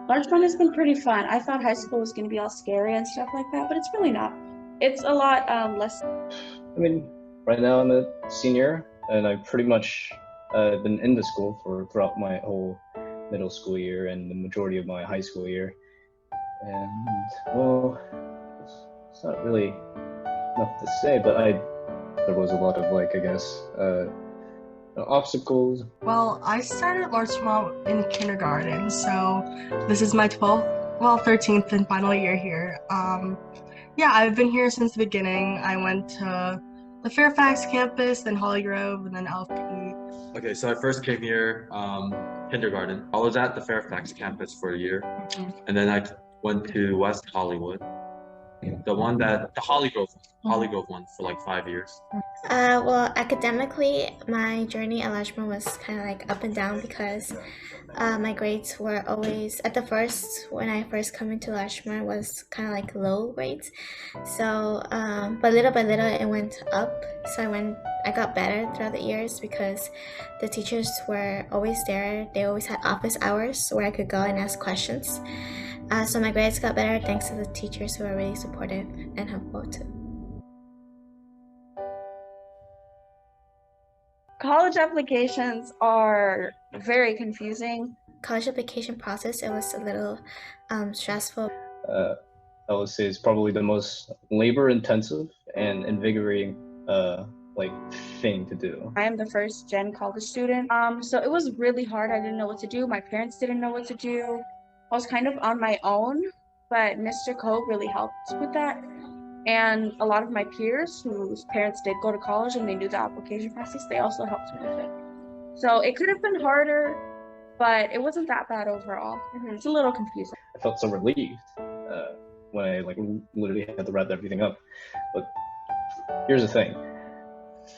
Largemont has been pretty fun. I thought high school was going to be all scary and stuff like that, but it's really not. It's a lot less. I mean, right now I'm a senior, and I've pretty much been in the school for throughout my whole middle school year and the majority of my high school year. And well, it's not really enough to say, but I there was a lot of like I guess obstacles. Well, I started Larchmont in kindergarten, so this is my 12th, well, 13th and final year here. Yeah, I've been here since the beginning. I went to the Fairfax campus, then Holly Grove, and then LP. Okay, so I first came here kindergarten. I was at the Fairfax campus for a year, and then I went to West Hollywood, the Holly Grove one for like 5 years. Well, academically, my journey at Lashma was kind of like up and down because my grades were always at the first when I first come into Lashma was kind of like low grades. So, but little by little it went up. So I got better throughout the years because the teachers were always there. They always had office hours where I could go and ask questions. So my grades got better thanks to the teachers who are really supportive and helpful too. College applications are very confusing. College application process, it was a little stressful. I would say it's probably the most labor intensive and invigorating like thing to do. I am the first gen college student. So it was really hard. I didn't know what to do. My parents didn't know what to do. I was kind of on my own, but Mr. Koh really helped with that. And a lot of my peers whose parents did go to college and they knew the application process, they also helped me with it. So it could have been harder, but it wasn't that bad overall. It's a little confusing. I felt so relieved when I like literally had to wrap everything up. But here's the thing.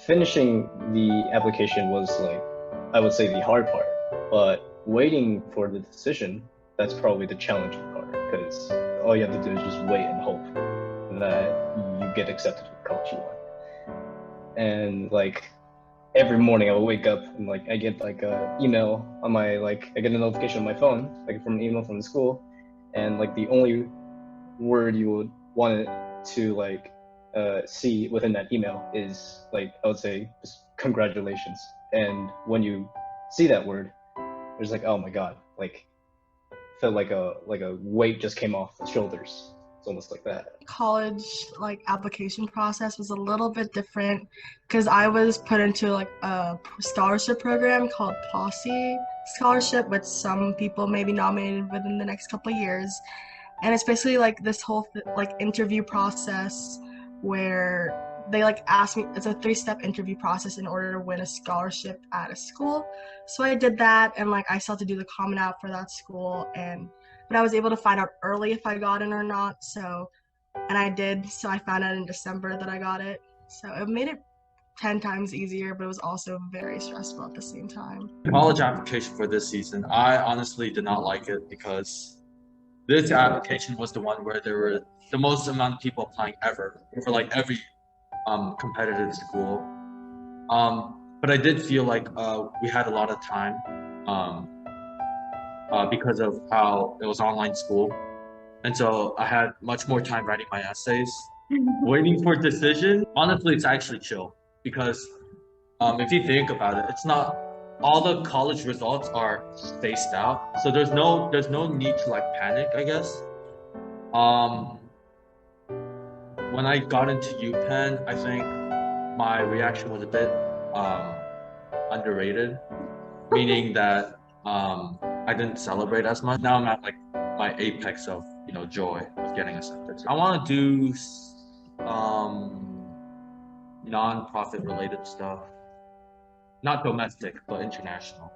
Finishing the application was like, I would say the hard part, but waiting for the decision, that's probably the challenging part because all you have to do is just wait and hope that you get accepted to the college you want. And like every morning I would wake up and like I get like a email on my like I get a notification on my phone like from an email from the school, and like the only word you would want it to like see within that email is like I would say just congratulations. And when you see that word, there's like, oh my god, like felt like a weight just came off the shoulders. It's almost like that. College like application process was a little bit different because I was put into like a scholarship program called Posse Scholarship, which some people may be nominated within the next couple of years. And it's basically like this whole like interview process where they like ask me, it's a 3-step interview process in order to win a scholarship at a school. So I did that, and like I still had to do the Common App for that school, but I was able to find out early if I got in or not. So, and I did. So I found out in December that I got it. So it made it 10 times easier, but it was also very stressful at the same time. College application for this season, I honestly did not like it because this application was the one where there were the most amount of people applying ever for like every competitive school. But I did feel like we had a lot of time because of how it was online school. And so I had much more time writing my essays, waiting for decision. Honestly, it's actually chill because if you think about it, it's not all the college results are spaced out. So there's no need to like panic, I guess. When I got into UPenn, I think my reaction was a bit underrated, meaning that I didn't celebrate as much. Now I'm at like my apex of joy of getting accepted. I want to do non-profit related stuff, not domestic but international.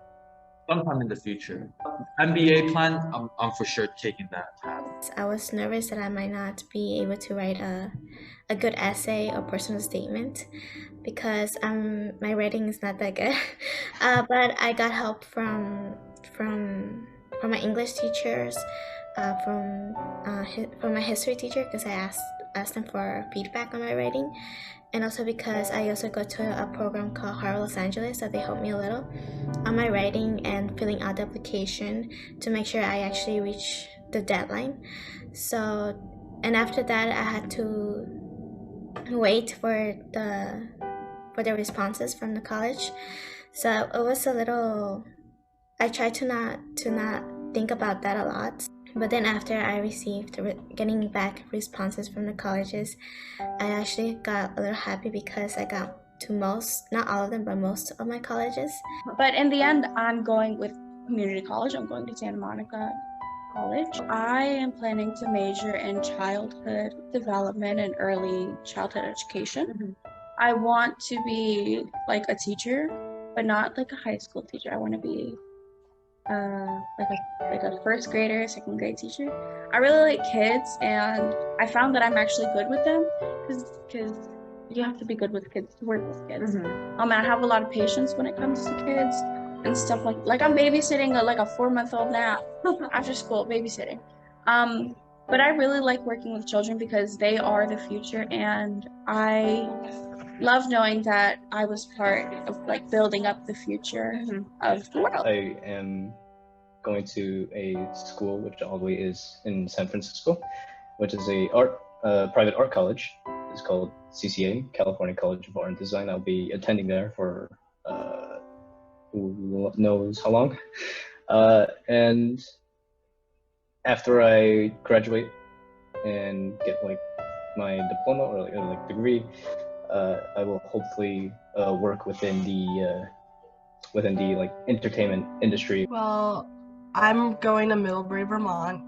Sometime in the future. MBA plan, I'm for sure taking that path. I was nervous that I might not be able to write a good essay or personal statement because my writing is not that good. But I got help from my English teachers, from my history teacher because I asked ask them for feedback on my writing, and also because I also go to a program called Harvard Los Angeles, so they help me a little on my writing and filling out the application to make sure I actually reach the deadline. So, and after that, I had to wait for the responses from the college. So it was a little. I tried to not think about that a lot. But then after I received getting back responses from the colleges, I actually got a little happy because I got to most, not all of them, but most of my colleges. But in the end, I'm going with community college. I'm going to Santa Monica College. I am planning to major in childhood development and early childhood education. I want to be like a teacher, but not like a high school teacher. I want to be like a first grader, second grade teacher. I really like kids, and I found that I'm actually good with them because you have to be good with kids to work with kids. And I have a lot of patience when it comes to kids and stuff like I'm babysitting like a 4-month-old now after school babysitting. But I really like working with children because they are the future, and I love knowing that I was part of like building up the future of the world. I am going to a school which always is in San Francisco, which is a private art college. It's called CCA, California College of Art and Design. I'll be attending there for who knows how long. And after I graduate and get like my diploma or like degree, I will hopefully work within the like entertainment industry. Well, I'm going to Middlebury, Vermont,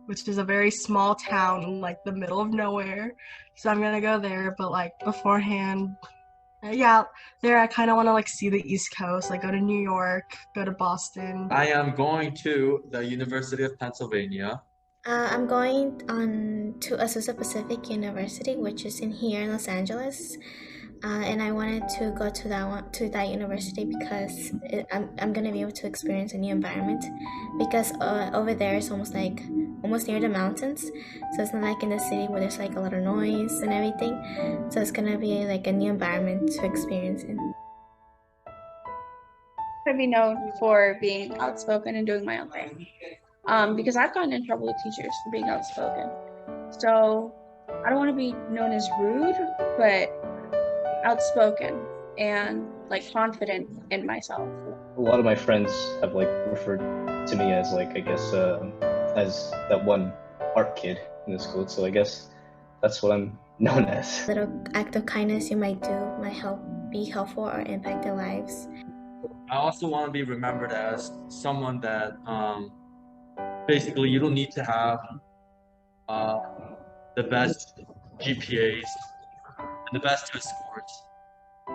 which is a very small town in like the middle of nowhere. So I'm gonna go there, but like beforehand, yeah, there I kind of want to like see the East Coast, like go to New York, go to Boston. I am going to the University of Pennsylvania. I'm going on to Azusa Pacific University, which is in here in Los Angeles, and I wanted to go to that university because I'm gonna be able to experience a new environment. Because over there it's almost near the mountains, so it's not like in the city where there's like a lot of noise and everything. So it's gonna be like a new environment to experience in. To be known for being outspoken and doing my own thing. Because I've gotten in trouble with teachers for being outspoken. So I don't want to be known as rude, but outspoken and like confident in myself. A lot of my friends have like referred to me as like, I guess, as that one art kid in the school. So I guess that's what I'm known as. A little act of kindness you might do might be helpful or impact their lives. I also want to be remembered as someone that basically you don't need to have the best GPAs and the best test scores,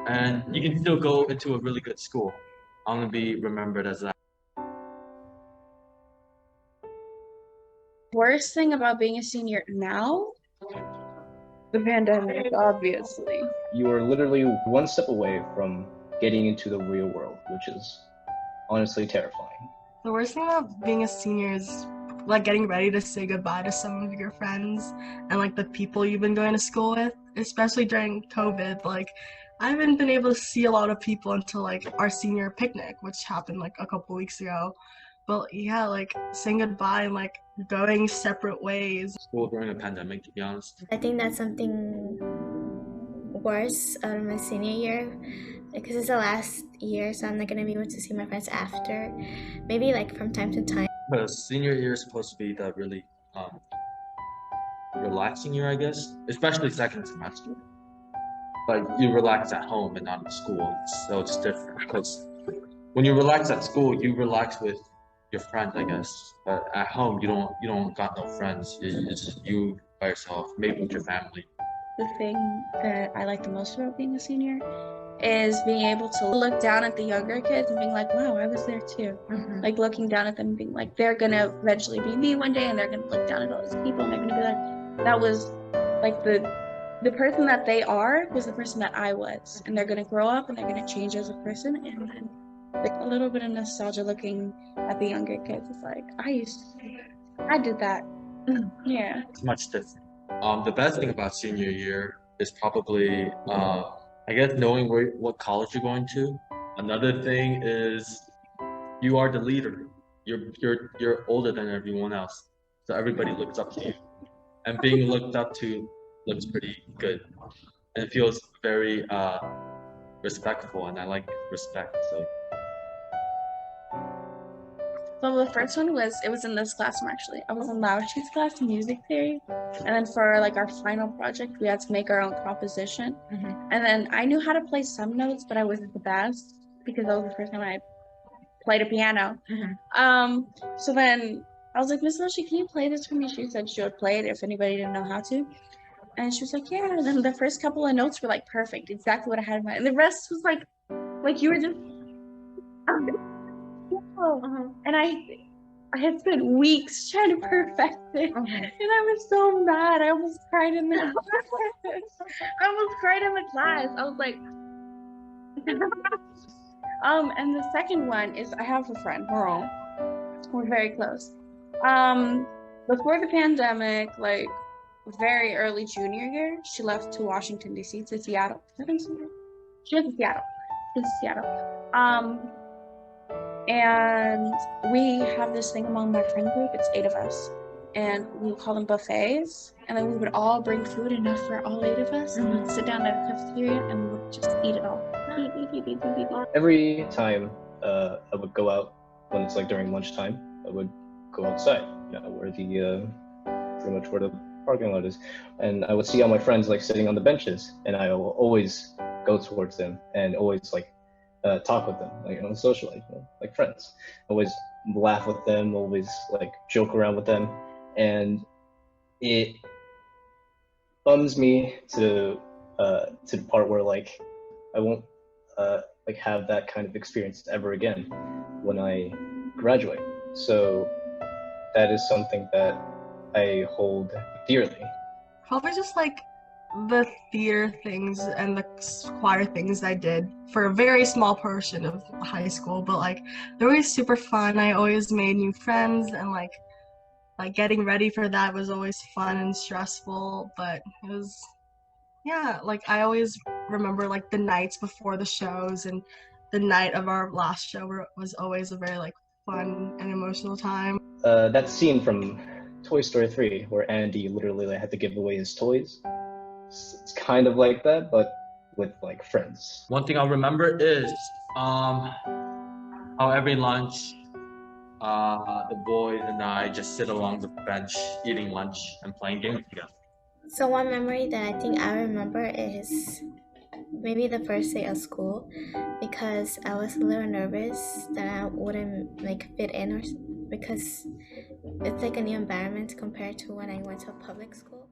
and you can still go into a really good school. I'm gonna be remembered as that. Worst thing about being a senior now? The pandemic, obviously. You are literally one step away from getting into the real world, which is honestly terrifying. The worst thing about being a senior is like getting ready to say goodbye to some of your friends and like the people you've been going to school with, especially during COVID. Like I haven't been able to see a lot of people until like our senior picnic, which happened like a couple weeks ago. But yeah, like saying goodbye and like going separate ways. School during a pandemic, to be honest. I think that's something worse out of my senior year because it's the last year, so I'm not gonna be able to see my friends after. Maybe like from time to time. Because senior year is supposed to be the really relaxing year, I guess, especially second semester. Like you relax at home and not in school, so it's different. Because when you relax at school, you relax with your friends, I guess. But at home, you don't got no friends. It's just you by yourself, maybe with your family. The thing that I like the most about being a senior is being able to look down at the younger kids and being like, wow, I was there too. Like looking down at them and being like, they're gonna eventually be me one day, and they're gonna look down at all these people and they're gonna be like, that was like the person that they are was the person that I was, and they're gonna grow up and they're gonna change as a person. And then like a little bit of nostalgia looking at the younger kids. It's like I did that. Yeah. It's much different. The best thing about senior year is probably, I guess, knowing what college you're going to. Another thing is you are the leader. You're older than everyone else, so everybody looks up to you, and being looked up to looks pretty good, and it feels very respectful, and I like respect. So So the first one was, it was in this classroom actually. I was in Laochi's class, music theory. And then for like our final project, we had to make our own composition. And then I knew how to play some notes, but I wasn't the best because that was the first time I played a piano. So then I was like, Miss Loshi, can you play this for me? She said she would play it if anybody didn't know how to. And she was like, yeah. And then the first couple of notes were like perfect, exactly what I had in mind. And the rest was like you were just. And I had spent weeks trying to perfect it, and I was so mad. I almost cried in the class. I was like, and the second one is, I have a friend, Merle. We're very close. Before the pandemic, like very early junior year, she left to Washington D.C. to Seattle. She went to Seattle. And we have this thing among my friend group. It's 8 of us, and we would call them buffets. And then we would all bring food enough for all 8 of us, and we'd sit down at a cafeteria and we would just eat it all. Eat. Every time I would go out, when it's like during lunchtime, I would go outside, where the pretty much where the parking lot is, and I would see all my friends like sitting on the benches, and I will always go towards them and always like talk with them, like socialize, like friends. Always laugh with them, always like joke around with them, and it bums me to the part where like I won't like have that kind of experience ever again when I graduate. So that is something that I hold dearly. Probably just like the theater things and the choir things I did for a very small portion of high school, but like they're always super fun. I always made new friends, and like getting ready for that was always fun and stressful, but it was, yeah, like I always remember like the nights before the shows, and the night of our last show was always a very like fun and emotional time. That scene from Toy Story 3 where Andy literally had to give away his toys. It's kind of like that, but with like friends. one thing I'll remember is how every lunch the boys and I just sit along the bench eating lunch and playing games together. So one memory that I think I remember is maybe the first day of school, because I was a little nervous that I wouldn't like fit in, or because it's like a new environment compared to when I went to a public school.